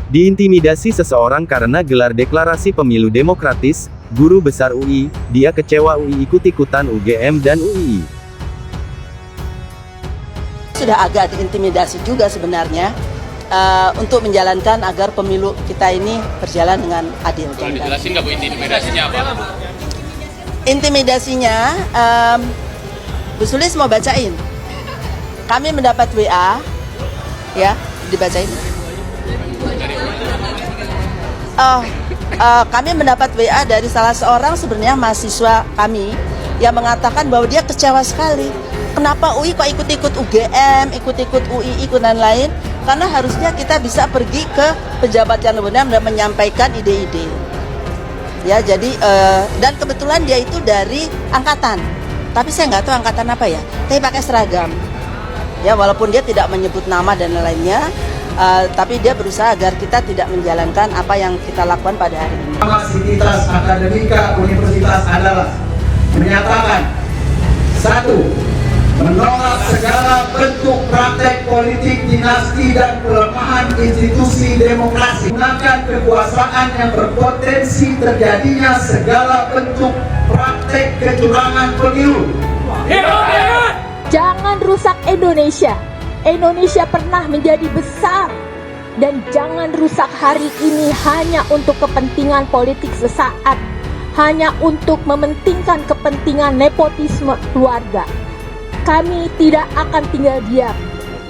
Diintimidasi seseorang karena gelar deklarasi pemilu demokratis, guru besar UI, dia kecewa UI ikut-ikutan UGM dan UII. Sudah agak diintimidasi juga sebenarnya untuk menjalankan agar pemilu kita ini berjalan dengan adil. Boleh dijelasin nggak Bu intimidasinya apa? Intimidasinya, Bu Sulis mau bacain. Kami mendapat WA, ya, dibacain. Kami mendapat WA dari salah seorang sebenarnya mahasiswa kami yang mengatakan bahwa dia kecewa sekali. Kenapa UI kok ikut-ikut UGM, ikut-ikut UII, dan lain? Karena harusnya kita bisa pergi ke pejabat yang benar dan menyampaikan ide-ide. Ya, jadi dan kebetulan dia itu dari angkatan. Tapi saya nggak tahu angkatan apa ya. Tapi pakai seragam. Ya, walaupun dia tidak menyebut nama dan lainnya. Tapi dia berusaha agar kita tidak menjalankan apa yang kita lakukan pada hari ini. Sivitas Akademika Universitas adalah menyatakan: 1. Menolak segala bentuk praktek politik dinasti dan pelemahan institusi demokrasi. Gunakan kekuasaan yang berpotensi terjadinya segala bentuk praktek kecurangan pemilu. Jangan rusak Indonesia. Indonesia pernah menjadi besar, dan jangan rusak hari ini hanya untuk kepentingan politik sesaat, hanya untuk mementingkan kepentingan nepotisme keluarga. Kami tidak akan tinggal diam.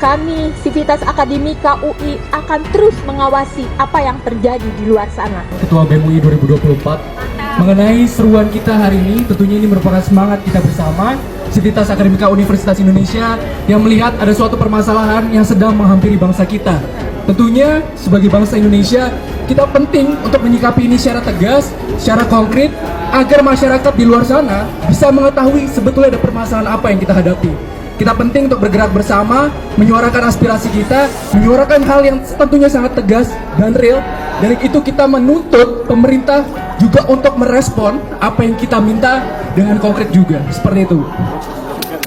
Kami, Sivitas Akademika UI, akan terus mengawasi apa yang terjadi di luar sana. Ketua BEM UI 2024, mengenai seruan kita hari ini, tentunya ini merupakan semangat kita bersama Sivitas Akademika Universitas Indonesia yang melihat ada suatu permasalahan yang sedang menghampiri bangsa kita. Tentunya sebagai bangsa Indonesia, kita penting untuk menyikapi ini secara tegas, secara konkret, agar masyarakat di luar sana bisa mengetahui sebetulnya ada permasalahan apa yang kita hadapi. Kita penting untuk bergerak bersama, menyuarakan aspirasi kita, menyuarakan hal yang tentunya sangat tegas dan real. Dan itu kita menuntut pemerintah juga untuk merespon apa yang kita minta dengan konkret juga, seperti itu.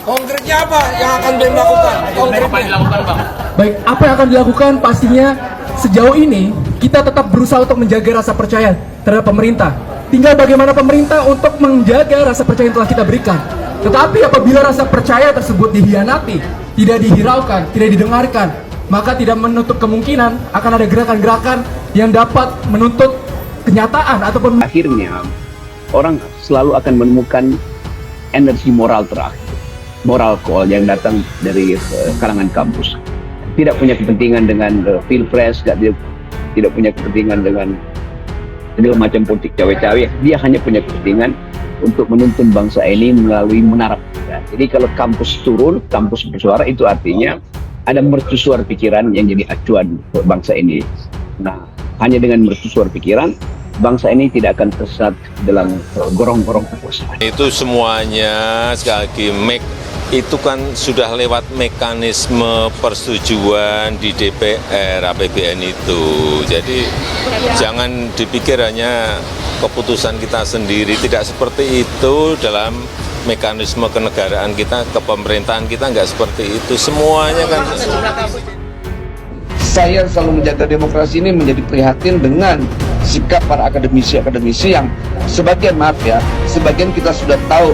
Konkretnya apa yang akan BEM lakukan? Konkretnya dilakukan, Bang? Baik, apa yang akan dilakukan pastinya sejauh ini kita tetap berusaha untuk menjaga rasa percaya terhadap pemerintah. Tinggal bagaimana pemerintah untuk menjaga rasa percaya yang telah kita berikan. Tetapi apabila rasa percaya tersebut dihianati, tidak dihiraukan, tidak didengarkan, maka tidak menutup kemungkinan akan ada gerakan-gerakan yang dapat menuntut kenyataan ataupun akhirnya orang selalu akan menemukan energi moral terakhir, moral call yang datang dari kalangan kampus. Tidak punya kepentingan dengan pilpres, tidak punya kepentingan dengan segala macam politik cawe-cawe. Dia hanya punya kepentingan untuk menuntun bangsa ini melalui menara pikiran. Jadi kalau kampus turun, kampus bersuara, itu artinya ada mercusuar pikiran yang jadi acuan bangsa ini. Nah, hanya dengan mercusuar pikiran, bangsa ini tidak akan tersesat dalam gorong-gorong kekuasaan. Itu semuanya sekali lagi itu kan sudah lewat mekanisme persetujuan di DPR APBN itu. Jadi jangan dipikir hanya keputusan kita sendiri, tidak seperti itu dalam mekanisme kenegaraan kita, kepemerintahan kita nggak seperti itu. Semuanya kan. Saya selalu menjaga demokrasi ini menjadi prihatin dengan sikap para akademisi yang sebagian, maaf ya, sebagian kita sudah tahu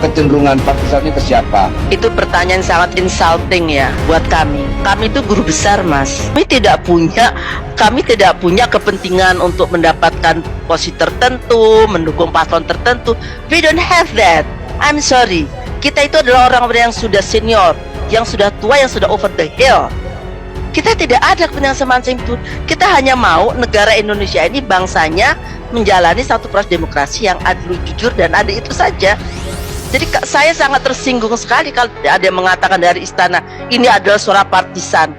kecenderungan partisannya ke siapa. Itu pertanyaan sangat insulting ya buat kami. Kami itu guru besar, Mas. Kami tidak punya kepentingan untuk mendapatkan posisi tertentu, mendukung paslon tertentu. We don't have that. I'm sorry. Kita itu adalah orang-orang yang sudah senior, yang sudah tua, yang sudah over the hill. Kita tidak ada kepentingan semacam itu. Kita hanya mau negara Indonesia ini bangsanya menjalani satu proses demokrasi yang adil, jujur, dan adil, itu saja. Jadi saya sangat tersinggung sekali kalau ada yang mengatakan dari istana ini adalah suara partisan.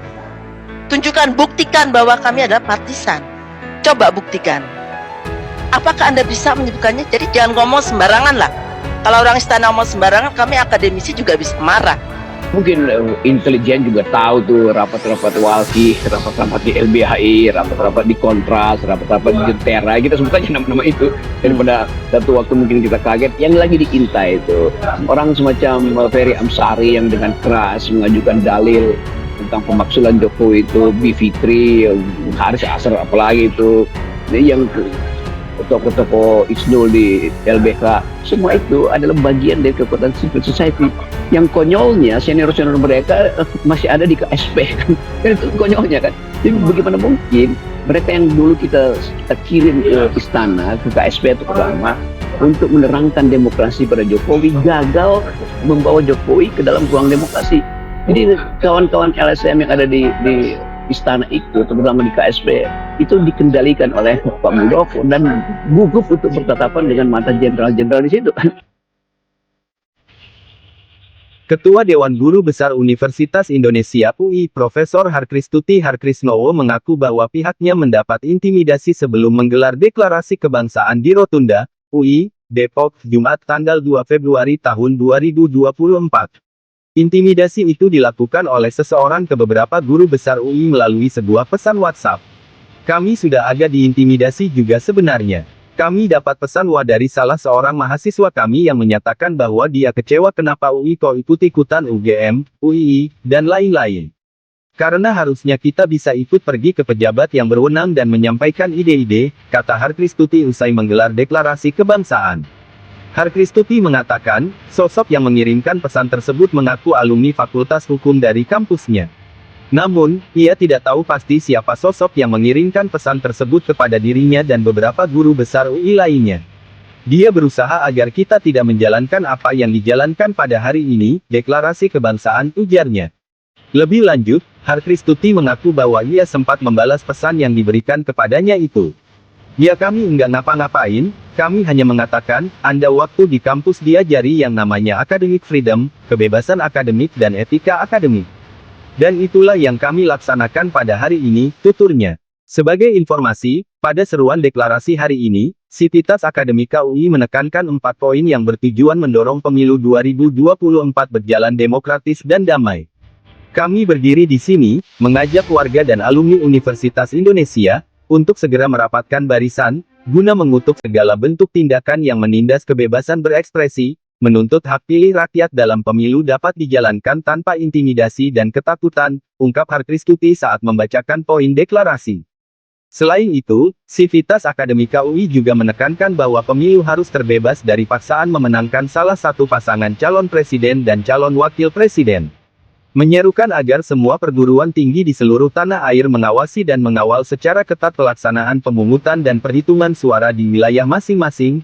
Tunjukkan, buktikan bahwa kami adalah partisan. Coba buktikan. Apakah Anda bisa menyebutkannya? Jadi jangan ngomong sembarangan lah. Kalau orang istana ngomong sembarangan, kami akademisi juga bisa marah. Mungkin intelijen juga tahu tuh rapat-rapat walki, rapat-rapat di LBHI, rapat-rapat di Kontras, rapat-rapat di Jentera, kita sebut aja nama-nama itu. Dan pada satu waktu mungkin kita kaget, yang lagi diintai itu orang semacam Ferry Amsari yang dengan keras mengajukan dalil tentang pemaksulan Jokowi itu Bivitri, Haris Asar apalagi itu, yang tokoh-tokoh Isnul di LBH, semua itu adalah bagian dari kekuatan civil society. Yang konyolnya senior-senior mereka masih ada di KSP kan, itu konyolnya kan. Jadi bagaimana mungkin mereka yang dulu kita kirim ke istana, ke KSP itu pertama untuk menerangkan demokrasi pada Jokowi, gagal membawa Jokowi ke dalam ruang demokrasi. Jadi kawan-kawan LSM yang ada di istana itu, terutama di KSP, itu dikendalikan oleh Pak Muldoko dan gugup untuk bertatapan dengan mata jenderal-jenderal di situ. Ketua Dewan Guru Besar Universitas Indonesia UI, Profesor Harkristuti Harkrisnowo mengaku bahwa pihaknya mendapat intimidasi sebelum menggelar deklarasi kebangsaan di Rotunda, UI, Depok, Jumat tanggal 2 Februari tahun 2024. Intimidasi itu dilakukan oleh seseorang ke beberapa guru besar UI melalui sebuah pesan WhatsApp. Kami sudah agak diintimidasi juga sebenarnya. Kami dapat pesan dari salah seorang mahasiswa kami yang menyatakan bahwa dia kecewa kenapa UI kok ikut-ikutan UGM, UII, dan lain-lain. Karena harusnya kita bisa ikut pergi ke pejabat yang berwenang dan menyampaikan ide-ide, kata Harkristuti usai menggelar deklarasi kebangsaan. Harkristuti mengatakan, sosok yang mengirimkan pesan tersebut mengaku alumni Fakultas Hukum dari kampusnya. Namun, ia tidak tahu pasti siapa sosok yang mengirimkan pesan tersebut kepada dirinya dan beberapa guru besar UI lainnya. Dia berusaha agar kita tidak menjalankan apa yang dijalankan pada hari ini, deklarasi kebangsaan, ujarnya. Lebih lanjut, Harkristuti mengaku bahwa ia sempat membalas pesan yang diberikan kepadanya itu. Ya kami enggak ngapa-ngapain, kami hanya mengatakan, Anda waktu di kampus diajari yang namanya academic freedom, kebebasan akademik dan etika akademik. Dan itulah yang kami laksanakan pada hari ini, tuturnya. Sebagai informasi, pada seruan deklarasi hari ini, Sivitas Akademika UI menekankan 4 poin yang bertujuan mendorong pemilu 2024 berjalan demokratis dan damai. Kami berdiri di sini, mengajak warga dan alumni Universitas Indonesia, untuk segera merapatkan barisan, guna mengutuk segala bentuk tindakan yang menindas kebebasan berekspresi, menuntut hak pilih rakyat dalam pemilu dapat dijalankan tanpa intimidasi dan ketakutan, ungkap Harkristuti saat membacakan poin deklarasi. Selain itu, Sivitas Akademika UI juga menekankan bahwa pemilu harus terbebas dari paksaan memenangkan salah satu pasangan calon presiden dan calon wakil presiden. Menyerukan agar semua perguruan tinggi di seluruh tanah air mengawasi dan mengawal secara ketat pelaksanaan pemungutan dan perhitungan suara di wilayah masing-masing,